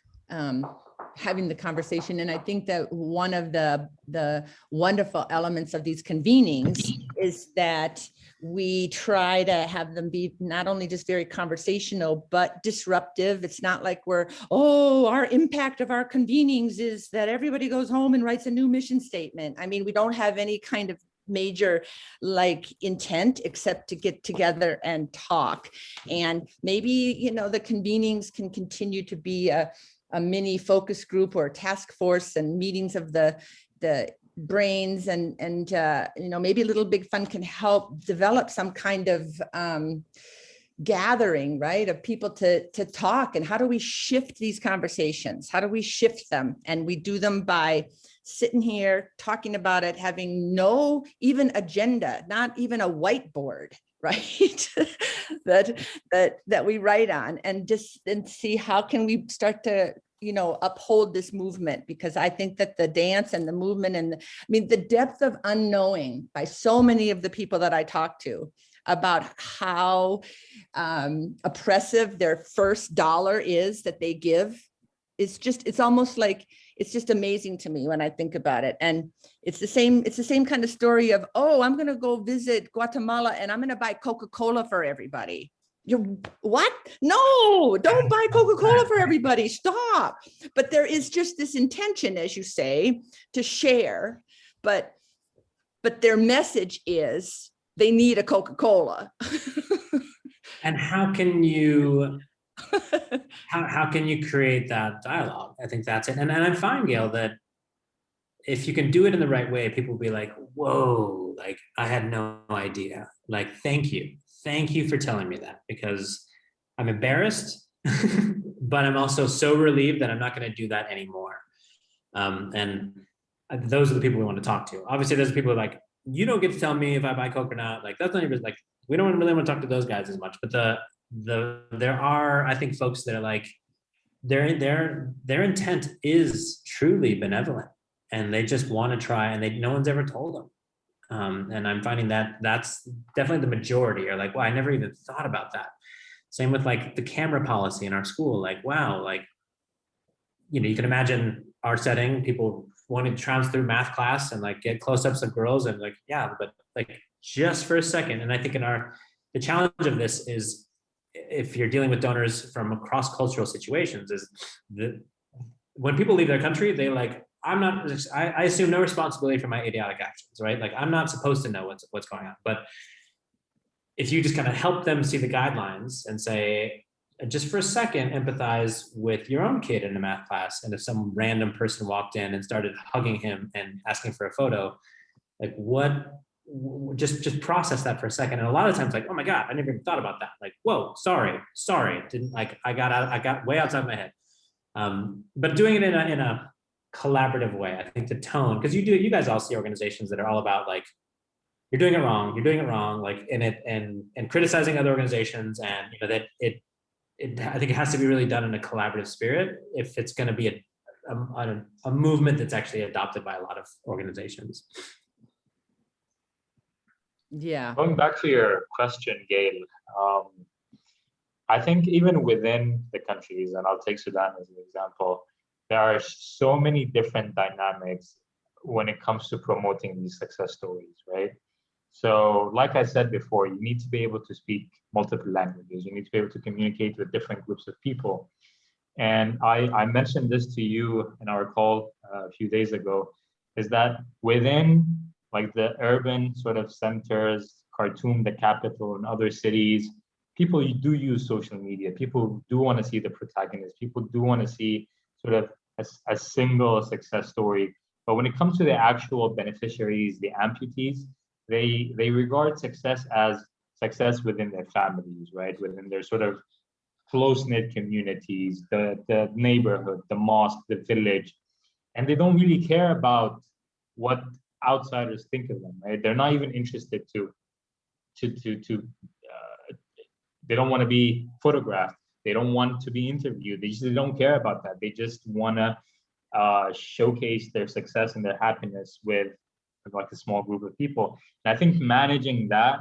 having the conversation. And I think that one of the wonderful elements of these convenings is that we try to have them be not only just very conversational, but disruptive. It's not like our impact of our convenings is that everybody goes home and writes a new mission statement. We don't have any kind of major intent except to get together and talk. And maybe, the convenings can continue to be a mini focus group or a task force and meetings of the brains, and maybe a Little Big Fun can help develop some kind of gathering, right, of people to talk. And how do we shift these conversations? How do we shift them? And we do them by sitting here talking about it, having no even agenda, not even a whiteboard, right? that we write on, and see how can we start to, you know, uphold this movement. Because I think that the dance and the movement and I mean, the depth of unknowing by so many of the people that I talk to about how oppressive their first dollar is that they give is just, it's almost like, it's just amazing to me when I think about it. And it's the same kind of story of, oh, I'm going to go visit Guatemala and I'm going to buy Coca-Cola for everybody. You what? No, don't buy Coca-Cola for everybody. Stop. But there is just this intention, as you say, to share, but their message is they need a Coca-Cola. And how can you how can you create that dialogue? I think that's it. And I find, Gail, that if you can do it in the right way, people will be like, whoa, like I had no idea. Like, thank you for telling me that, because I'm embarrassed, but I'm also so relieved that I'm not going to do that anymore. And those are the people we want to talk to. Obviously, there's people who are like, you don't get to tell me if I buy Coke or not. Like, that's not even like, we don't really want to talk to those guys as much. But there are, I think, folks that are like, their intent is truly benevolent, and they just want to try, and no one's ever told them. And I'm finding that that's definitely the majority are like, well, I never even thought about that. Same with like the camera policy in our school. Like, wow, like, you know, you can imagine our setting, people wanting to trounce through math class and like get close-ups of girls and like, yeah, but like just for a second. And I think the challenge of this is, if you're dealing with donors from cross-cultural situations, is that when people leave their country, they like, I assume no responsibility for my idiotic actions, right? Like, I'm not supposed to know what's going on. But if you just kind of help them see the guidelines and say, just for a second, empathize with your own kid in a math class. And if some random person walked in and started hugging him and asking for a photo, like just process that for a second. And a lot of times, like, oh my God, I never even thought about that. Like, whoa, sorry. Didn't like, I got way outside my head. But doing it in a collaborative way, I think the tone, because you guys all see organizations that are all about like, you're doing it wrong, like in it and criticizing other organizations. And you know, that I think it has to be really done in a collaborative spirit if it's going to be a movement that's actually adopted by a lot of organizations. Yeah. Going back to your question, Gail, I think even within the countries, and I'll take Sudan as an example, there are so many different dynamics when it comes to promoting these success stories, right? So like I said before, you need to be able to speak multiple languages. You need to be able to communicate with different groups of people. And I mentioned this to you in our call a few days ago, is that within like the urban sort of centers, Khartoum, the capital, and other cities, people do use social media. People do want to see the protagonist. People do want to see sort of a single success story. But when it comes to the actual beneficiaries, the amputees, they regard success as success within their families, right? Within their sort of close-knit communities, the neighborhood, the mosque, the village. And they don't really care about what outsiders think of them, right? They're not even interested they don't want to be photographed. They don't want to be interviewed. They don't care about that. They just want to showcase their success and their happiness with like a small group of people. And I think managing that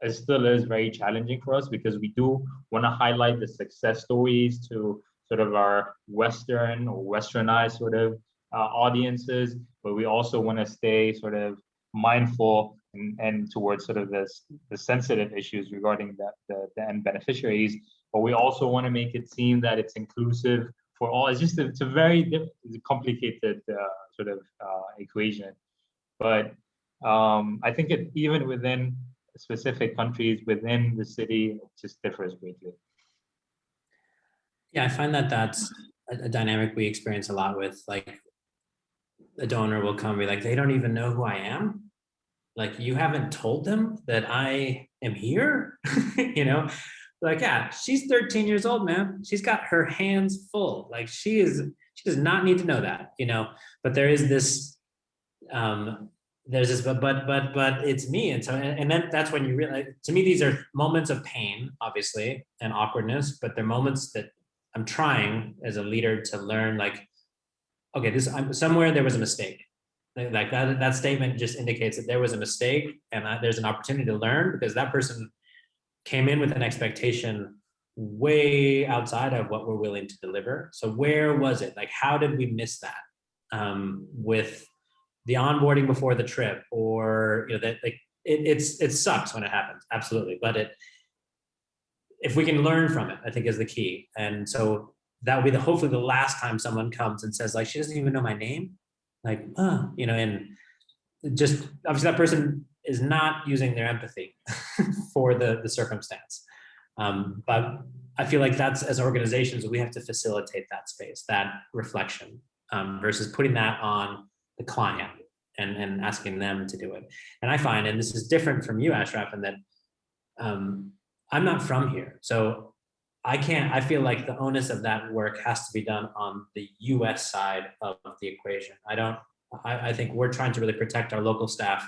still is very challenging for us, because we do want to highlight the success stories to sort of our Western or Westernized sort of audiences, but we also want to stay sort of mindful and towards sort of the sensitive issues regarding the end beneficiaries. But we also want to make it seem that it's inclusive for all. It's a very complicated sort of equation. But I think it even within specific countries, within the city, it just differs greatly. Yeah, I find that that's a dynamic we experience a lot with, like, a donor will come and be like, they don't even know who I am. Like, you haven't told them that I am here, you know, like, yeah, she's 13 years old, man. She's got her hands full. Like she does not need to know that, you know, but there is this, there's this, but it's me. And so, and then that's when you realize, to me, these are moments of pain, obviously, and awkwardness, but they're moments that I'm trying as a leader to learn, like, okay, somewhere there was a mistake. Like that statement just indicates that there was a mistake and there's an opportunity to learn, because that person came in with an expectation way outside of what we're willing to deliver. So where was it? Like, how did we miss that with the onboarding before the trip, or, you know, that like it sucks when it happens, absolutely. But if we can learn from it, I think is the key. And so that will be hopefully the last time someone comes and says, like, she doesn't even know my name. Like, you know, and just obviously that person is not using their empathy for the circumstance. But I feel like that's, as organizations, we have to facilitate that space, that reflection, versus putting that on the client and asking them to do it. And I find, and this is different from you, Ashraf, in that I'm not from here. So I feel like the onus of that work has to be done on the US side of the equation. I think we're trying to really protect our local staff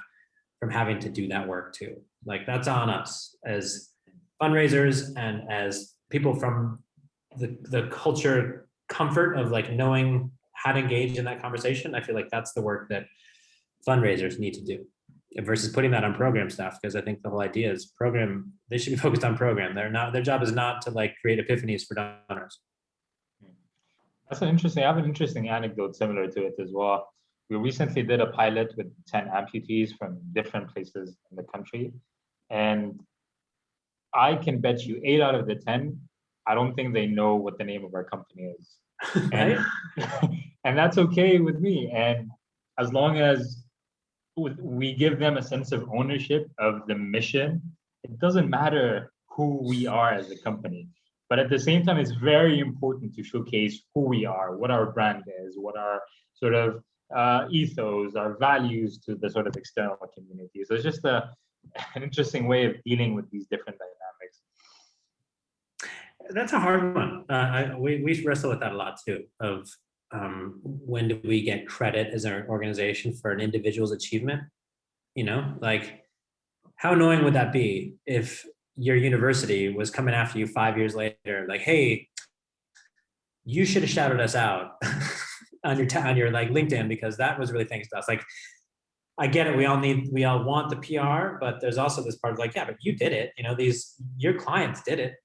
from having to do that work too. Like that's on us as fundraisers and as people from the culture comfort of like knowing how to engage in that conversation. I feel like that's the work that fundraisers need to do versus putting that on program staff, because I think the whole idea is they should be focused on program. Their job is not to like create epiphanies for donors. I have an interesting anecdote similar to it as well. We recently did a pilot with 10 amputees from different places in the country. And I can bet you 8 out of the 10, I don't think they know what the name of our company is. Right? And that's okay with me. And as long as we give them a sense of ownership of the mission, it doesn't matter who we are as a company. But at the same time, it's very important to showcase who we are, what our brand is, what our sort of ethos, our values to the sort of external community. So it's just an interesting way of dealing with these different dynamics. That's a hard one. We wrestle with that a lot too, of when do we get credit as an organization for an individual's achievement? You know, like how annoying would that be if your university was coming after you 5 years later, like, hey, you should have shouted us out on your like LinkedIn, because that was really thanks to us. Like, I get it. We all want the PR, but there's also this part of like, yeah, but you did it. You know, your clients did it.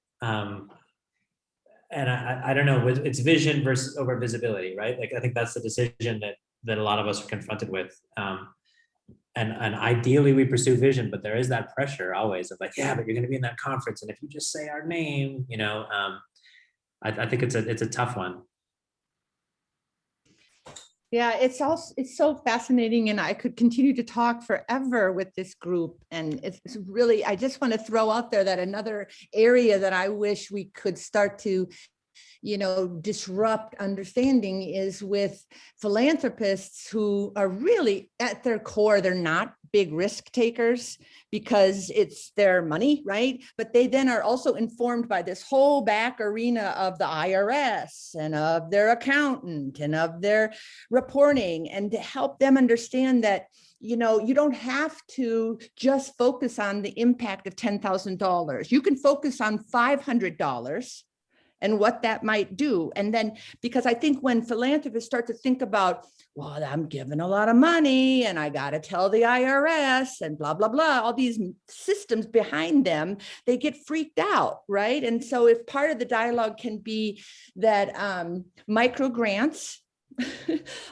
And I don't know, it's vision versus over visibility, right? Like, I think that's the decision that a lot of us are confronted with. And ideally we pursue vision, but there is that pressure always of like, yeah, but you're going to be in that conference, and if you just say our name, you know, I think it's a tough one. Yeah, it's so fascinating, and I could continue to talk forever with this group. And it's really, I just want to throw out there that another area that I wish we could start to, you know, disrupt understanding is with philanthropists who are really at their core, they're not big risk takers because it's their money, right? But they then are also informed by this whole back arena of the IRS and of their accountant and of their reporting, and to help them understand that, you know, you don't have to just focus on the impact of $10,000. You can focus on $500 and what that might do. And then, because I think when philanthropists start to think about, well, I'm giving a lot of money and I got to tell the IRS and blah, blah, blah, all these systems behind them, they get freaked out, right? And so if part of the dialogue can be that micro grants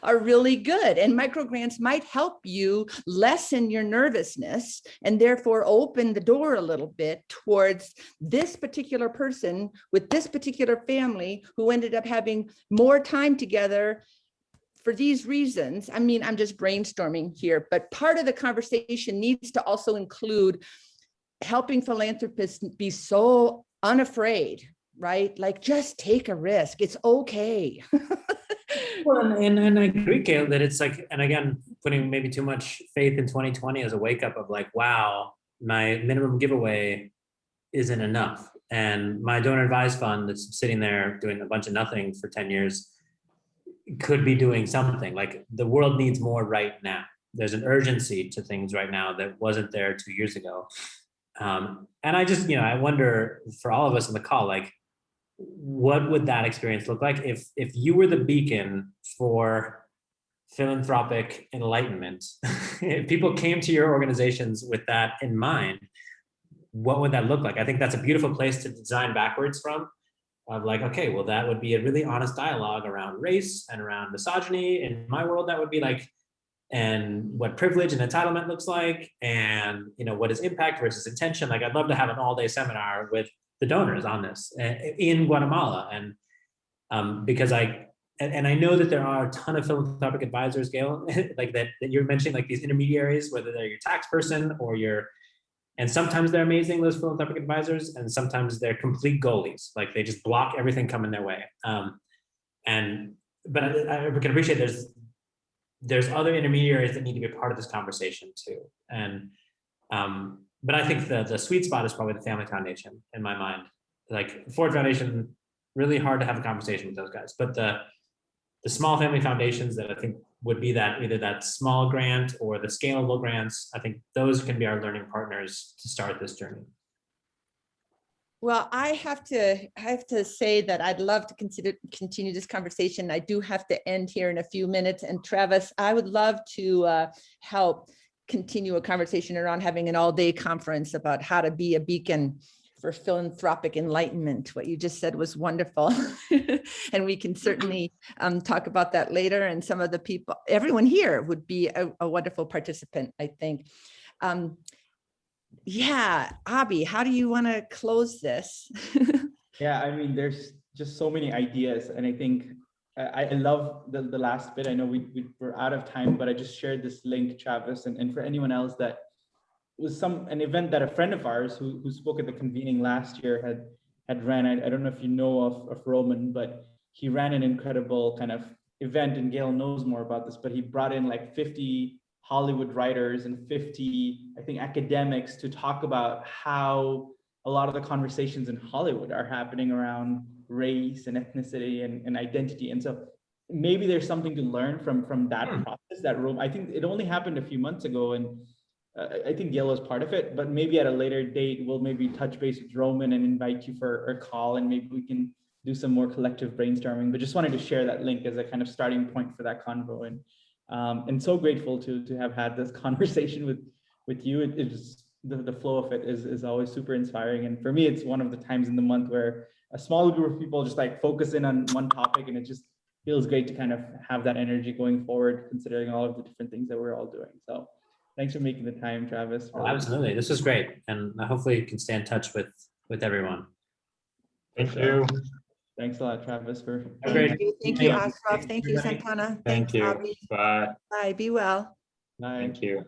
are really good, and microgrants might help you lessen your nervousness and therefore open the door a little bit towards this particular person with this particular family who ended up having more time together for these reasons. I mean, I'm just brainstorming here, but part of the conversation needs to also include helping philanthropists be so unafraid, right? Like, just take a risk. It's okay. Well, and I agree, Gail, that it's like, and again, putting maybe too much faith in 2020 as a wake up of like, wow, my minimum giveaway isn't enough. And my donor advised fund that's sitting there doing a bunch of nothing for 10 years could be doing something. Like the world needs more right now. There's an urgency to things right now that wasn't there 2 years ago. And I just, I wonder for all of us on the call, like, what would that experience look like if you were the beacon for philanthropic enlightenment? If people came to your organizations with that in mind, what would that look like? I think that's a beautiful place to design backwards from, of like, okay, well, that would be a really honest dialogue around race and around misogyny. In my world, that would be like, and what privilege and entitlement looks like, and what is impact versus intention. Like, I'd love to have an all-day seminar with the donors on this in Guatemala, and because I know that there are a ton of philanthropic advisors, Gail, like that you're mentioning, like these intermediaries, whether they're your tax person or and sometimes they're amazing, those philanthropic advisors, and sometimes they're complete goalies. Like they just block everything coming their way. But I can appreciate there's other intermediaries that need to be a part of this conversation too. And but I think the sweet spot is probably the Family Foundation in my mind. Like Ford Foundation, really hard to have a conversation with those guys. But the small family foundations that I think would be that either that small grant or the scalable grants, I think those can be our learning partners to start this journey. Well, I have to say that I'd love to continue this conversation. I do have to end here in a few minutes. And Travis, I would love to help continue a conversation around having an all-day conference about how to be a beacon for philanthropic enlightenment. What you just said was wonderful. And we can certainly talk about that later. And some of the people, everyone here would be a wonderful participant, I think. Yeah, Abhi, how do you want to close this? Yeah, I mean, there's just so many ideas. And I think I love the last bit. I know we're out of time, but I just shared this link, Travis, and for anyone else that was an event that a friend of ours who spoke at the convening last year had ran. I don't know if you know of Roman, but he ran an incredible kind of event, and Gail knows more about this, but he brought in like 50 Hollywood writers and 50, I think, academics to talk about how a lot of the conversations in Hollywood are happening around race and ethnicity and identity. And so maybe there's something to learn from that process, that room. I think it only happened a few months ago, and I think Gail was part of it, but maybe at a later date, we'll maybe touch base with Roman and invite you for a call, and maybe we can do some more collective brainstorming. But just wanted to share that link as a kind of starting point for that convo. And so grateful to have had this conversation with you. It's the flow of it is always super inspiring. And for me, it's one of the times in the month where a small group of people just like focus in on one topic, and it just feels great to kind of have that energy going forward, considering all of the different things that we're all doing. So thanks for making the time, Travis. Oh, absolutely. This was great. And hopefully you can stay in touch with everyone. Thank you. Thanks a lot, Travis. Thank you, Ashraf. Thank you, Santana. Thank Thanks, you. Abhi. Bye. Bye. Be well. Bye. Thank you.